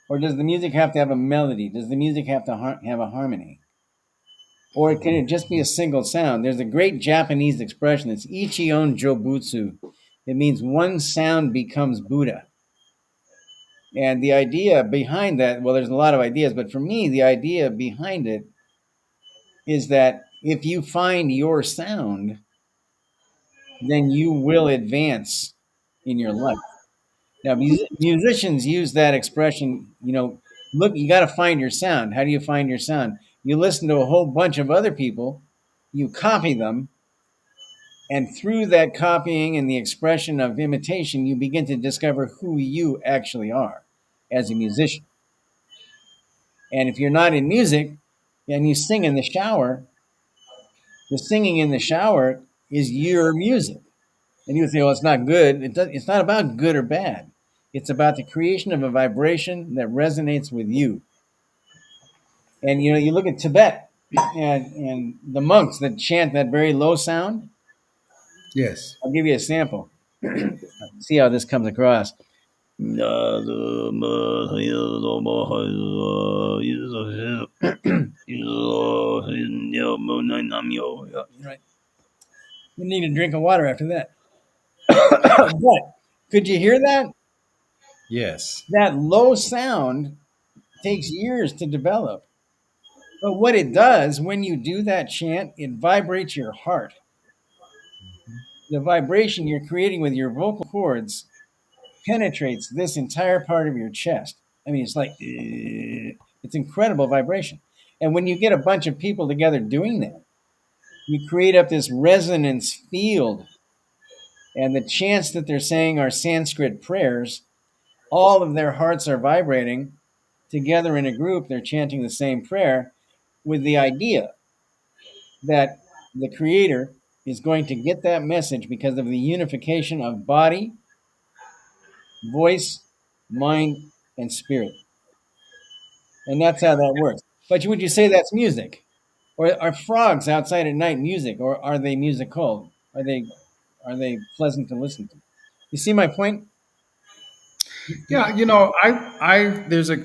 [SPEAKER 3] Or does the music have to have a melody? Does the music have to have a harmony? Or can it just be a single sound? There's a great Japanese expression. It's Ichion Jobutsu. It means one sound becomes Buddha. And the idea behind that, well, there's a lot of ideas, but for me, the idea behind it is that if you find your sound, then you will advance in your life. Now, musicians use that expression, look, you got to find your sound. How do you find your sound? You listen to a whole bunch of other people, you copy them, and through that copying and the expression of imitation, you begin to discover who you actually are as a musician. And if you're not in music and you sing in the shower, the singing in the shower is your music. And you would say, well, it's not good. It's not about good or bad. It's about the creation of a vibration that resonates with you. And you look at Tibet and the monks that chant that very low sound.
[SPEAKER 2] Yes.
[SPEAKER 3] I'll give you a sample. See how this comes across. Right. You need a drink of water after that. But could you hear that?
[SPEAKER 2] Yes.
[SPEAKER 3] That low sound takes years to develop. But what it does when you do that chant, it vibrates your heart. The vibration you're creating with your vocal cords penetrates this entire part of your chest. I mean, it's like, it's incredible vibration. And when you get a bunch of people together doing that, you create up this resonance field. And the chants that they're saying are Sanskrit prayers. All of their hearts are vibrating together in a group. They're chanting the same prayer with the idea that the creator is going to get that message because of the unification of body, voice, mind, and spirit. And that's how that works. But would you say that's music? Or are frogs outside at night music? Or are they musical? Are they pleasant to listen to? You see my point?
[SPEAKER 2] Yeah, there's a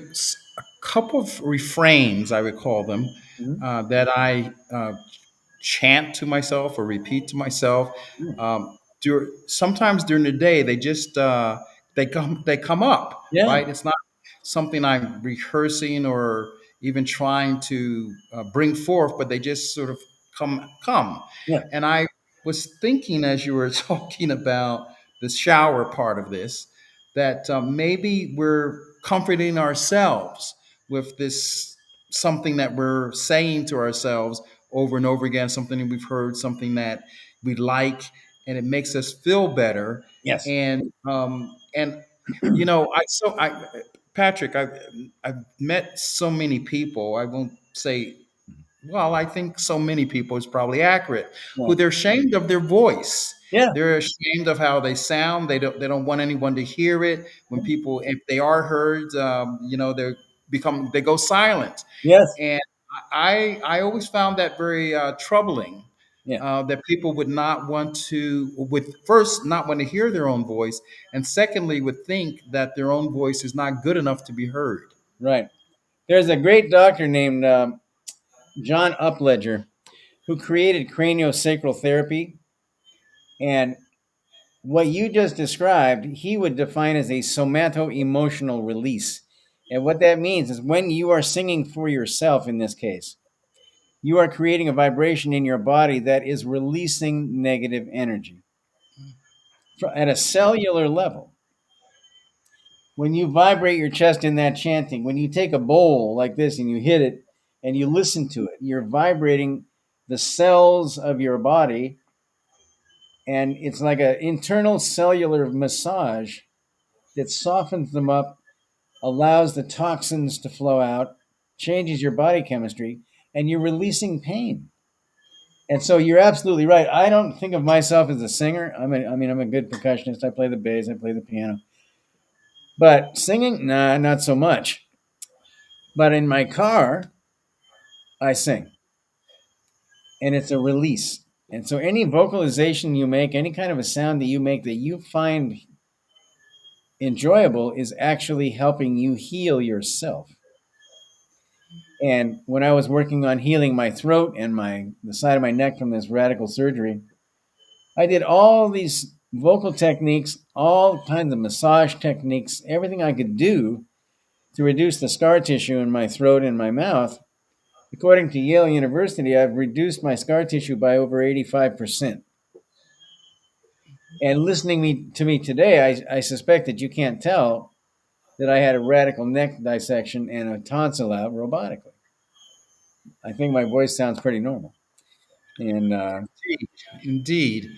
[SPEAKER 2] couple of refrains, I would call them,
[SPEAKER 3] Mhm.
[SPEAKER 2] that I chant to myself or repeat to myself.
[SPEAKER 3] Yeah.
[SPEAKER 2] Sometimes during the day, they come up,
[SPEAKER 3] Yeah.
[SPEAKER 2] right? It's not something I'm rehearsing or even trying to bring forth, but they just sort of come.
[SPEAKER 3] Yeah.
[SPEAKER 2] And I was thinking as you were talking about the shower part of this, that maybe we're comforting ourselves with this, something that we're saying to ourselves over and over again, something that we've heard, something that we like, and it makes us feel better.
[SPEAKER 3] Yes.
[SPEAKER 2] And I Patrick, I've met so many people. I won't say, well, I think so many people is probably accurate,
[SPEAKER 3] Yeah.
[SPEAKER 2] who they're ashamed of their voice.
[SPEAKER 3] Yeah.
[SPEAKER 2] They're ashamed of how they sound. They don't want anyone to hear it. When people, if they are heard, they go silent.
[SPEAKER 3] Yes.
[SPEAKER 2] And I always found that very troubling.
[SPEAKER 3] Yeah.
[SPEAKER 2] That people would not want to, would first not want to hear their own voice, and secondly would think that their own voice is not good enough to be heard.
[SPEAKER 3] Right. There's a great doctor named John Upledger who created craniosacral therapy. And what you just described, he would define as a somato-emotional release. And what that means is when you are singing for yourself, in this case, you are creating a vibration in your body that is releasing negative energy at a cellular level. When you vibrate your chest in that chanting, when you take a bowl like this and you hit it and you listen to it, you're vibrating the cells of your body, and it's like an internal cellular massage that softens them up, allows the toxins to flow out, changes your body chemistry, and you're releasing pain. And so you're absolutely right. I don't think of myself as a singer. I'm a good percussionist. I play the bass, I play the piano. But singing, nah, not so much. But in my car, I sing. And it's a release. And so any vocalization you make, any kind of a sound that you make that you find enjoyable is actually helping you heal yourself. And when I was working on healing my throat and the side of my neck from this radical surgery, I did all these vocal techniques, all kinds of massage techniques, everything I could do to reduce the scar tissue in my throat and my mouth. According to Yale University, I've reduced my scar tissue by over 85%. And listening to me today, I suspect that you can't tell that I had a radical neck dissection and a tonsil out robotically. I think my voice sounds pretty normal. And
[SPEAKER 2] Indeed, indeed.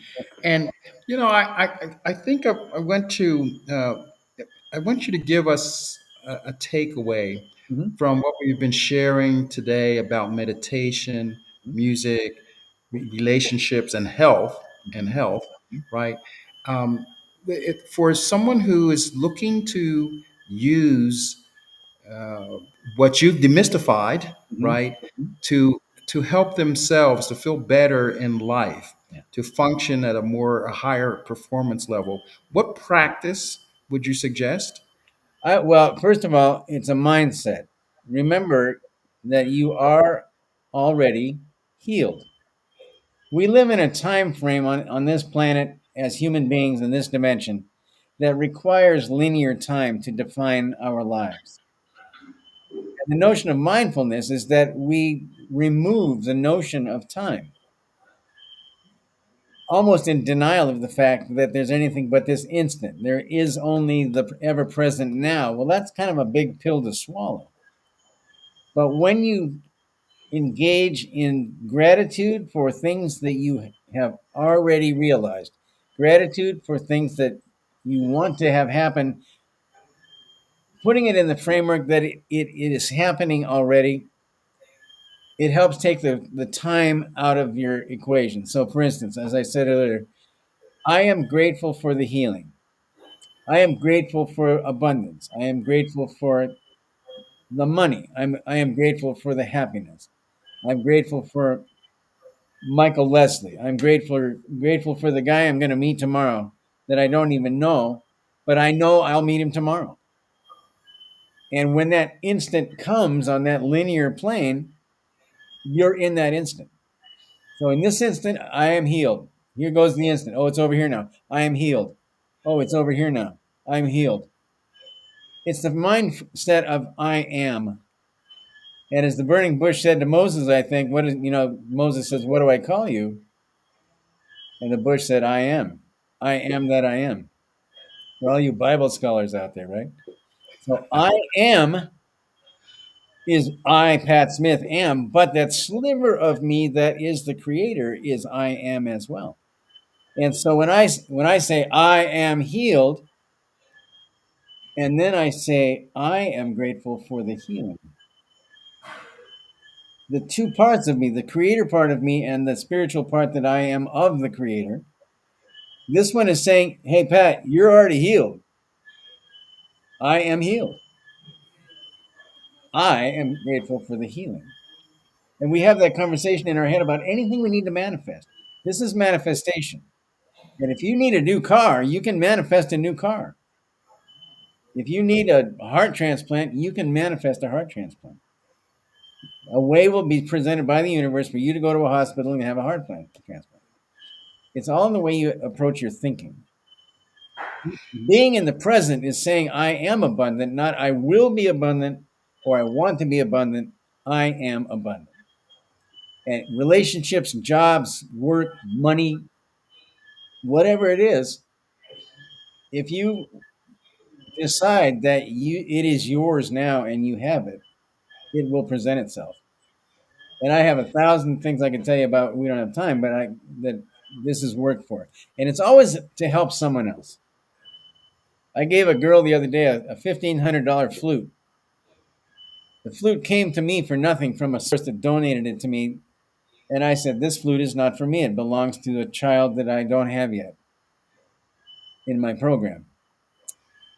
[SPEAKER 2] And I think I want you to give us a takeaway
[SPEAKER 3] mhm,
[SPEAKER 2] from what we've been sharing today about meditation,
[SPEAKER 3] mhm,
[SPEAKER 2] music, relationships, and health,
[SPEAKER 3] mhm,
[SPEAKER 2] right? For someone who is looking to use what you've demystified,
[SPEAKER 3] mhm,
[SPEAKER 2] right,
[SPEAKER 3] mhm.
[SPEAKER 2] to help themselves to feel better in life,
[SPEAKER 3] Yeah.
[SPEAKER 2] to function at a higher performance level. What practice would you suggest?
[SPEAKER 3] Well, first of all, it's a mindset. Remember that you are already healed. We live in a time frame on this planet as human beings in this dimension that requires linear time to define our lives. And the notion of mindfulness is that we remove the notion of time, almost in denial of the fact that there's anything but this instant. There is only the ever present now. Well, that's kind of a big pill to swallow. But when you engage in gratitude for things that you have already realized, gratitude for things that you want to have happen, putting it in the framework that it is happening already, it helps take the time out of your equation. So, for instance, as I said earlier, I am grateful for the healing. I am grateful for abundance. I am grateful for the money. I am grateful for the happiness. I'm grateful for Michael Leslie. I'm grateful for the guy I'm going to meet tomorrow that I don't even know, but I know I'll meet him tomorrow. And when that instant comes on that linear plane, you're in that instant. So in this instant, I am healed. Here goes the instant. Oh, it's over here now. I am healed. Oh, it's over here now. I'm healed. It's the mindset of I am. And as the burning bush said to Moses, I think, Moses says, "What do I call you?" And the bush said, "I am. I am that I am." For all you Bible scholars out there, right? So I am is I, Pat Smith, am, but that sliver of me that is the creator is I am as well. And so when I say I am healed, and then I say I am grateful for the healing, the two parts of me, the creator part of me and the spiritual part that I am of the creator, this one is saying, hey, Pat, you're already healed. I am healed. I am grateful for the healing. And we have that conversation in our head about anything we need to manifest. This is manifestation. And if you need a new car, you can manifest a new car. If you need a heart transplant, you can manifest a heart transplant. A way will be presented by the universe for you to go to a hospital and have a heart transplant. It's all in the way you approach your thinking. Being in the present is saying, I am abundant, not I will be abundant or I want to be abundant. I am abundant. And relationships, jobs, work, money, whatever it is, if you decide that it is yours now and you have it, it will present itself. And I have 1,000 things I can tell you about. We don't have time, but that this is worked for, and it's always to help someone else. I gave a girl the other day a $1,500 flute. The flute came to me for nothing from a source that donated it to me, and I said, "This flute is not for me. It belongs to a child that I don't have yet in my program."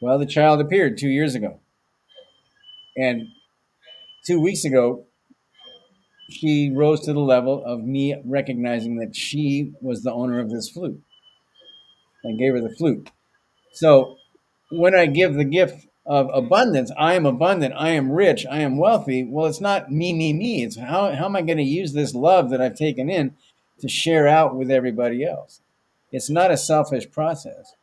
[SPEAKER 3] Well, the child appeared 2 years ago, and 2 weeks ago, she rose to the level of me recognizing that she was the owner of this flute. I gave her the flute. So when I give the gift of abundance, I am abundant, I am rich, I am wealthy. Well, it's not me, me, me. It's how am I going to use this love that I've taken in to share out with everybody else? It's not a selfish process.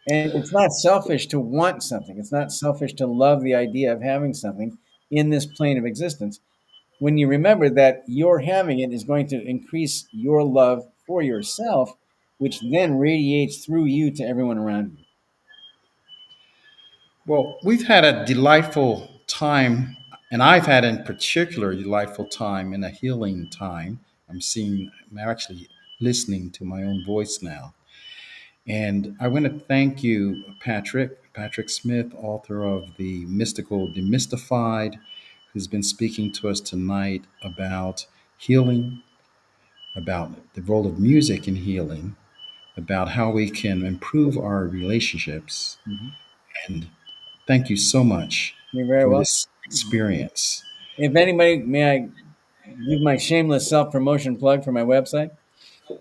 [SPEAKER 3] And it's not selfish to want something. It's not selfish to love the idea of having something in this plane of existence. When you remember that your having it is going to increase your love for yourself, which then radiates through you to everyone around you.
[SPEAKER 2] Well, we've had a delightful time, and I've had in particular a delightful time and a healing time. I'm actually listening to my own voice now. And I want to thank you, Patrick Smith, author of The Mystical Demystified, who's been speaking to us tonight about healing, about the role of music in healing, about how we can improve our relationships.
[SPEAKER 3] Mm-hmm.
[SPEAKER 2] And thank you so much
[SPEAKER 3] You're very
[SPEAKER 2] for
[SPEAKER 3] welcome.
[SPEAKER 2] this experience.
[SPEAKER 3] If anybody, may I give my shameless self-promotion plug for my website?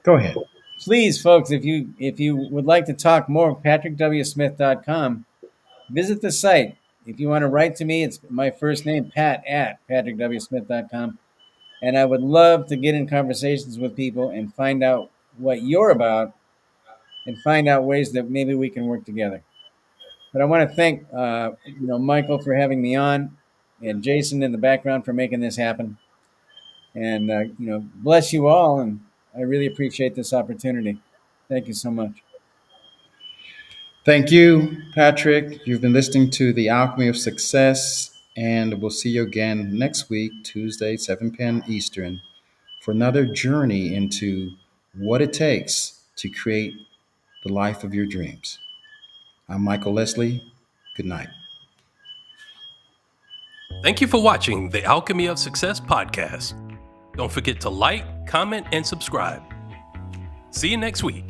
[SPEAKER 2] Go ahead.
[SPEAKER 3] Please, folks, if you would like to talk more, patrickwsmith.com, visit the site. If you want to write to me, it's my first name, Pat, at patrickwsmith.com. And I would love to get in conversations with people and find out what you're about and find out ways that maybe we can work together. But I want to thank Michael for having me on, and Jason in the background for making this happen. And bless you all, and I really appreciate this opportunity. Thank you so much.
[SPEAKER 2] Thank you, Patrick. You've been listening to The Alchemy of Success, and we'll see you again next week, Tuesday, 7 p.m. Eastern, for another journey into what it takes to create the life of your dreams. I'm Michael Leslie. Good night.
[SPEAKER 1] Thank you for watching the Alchemy of Success podcast. Don't forget to like, comment, and subscribe. See you next week.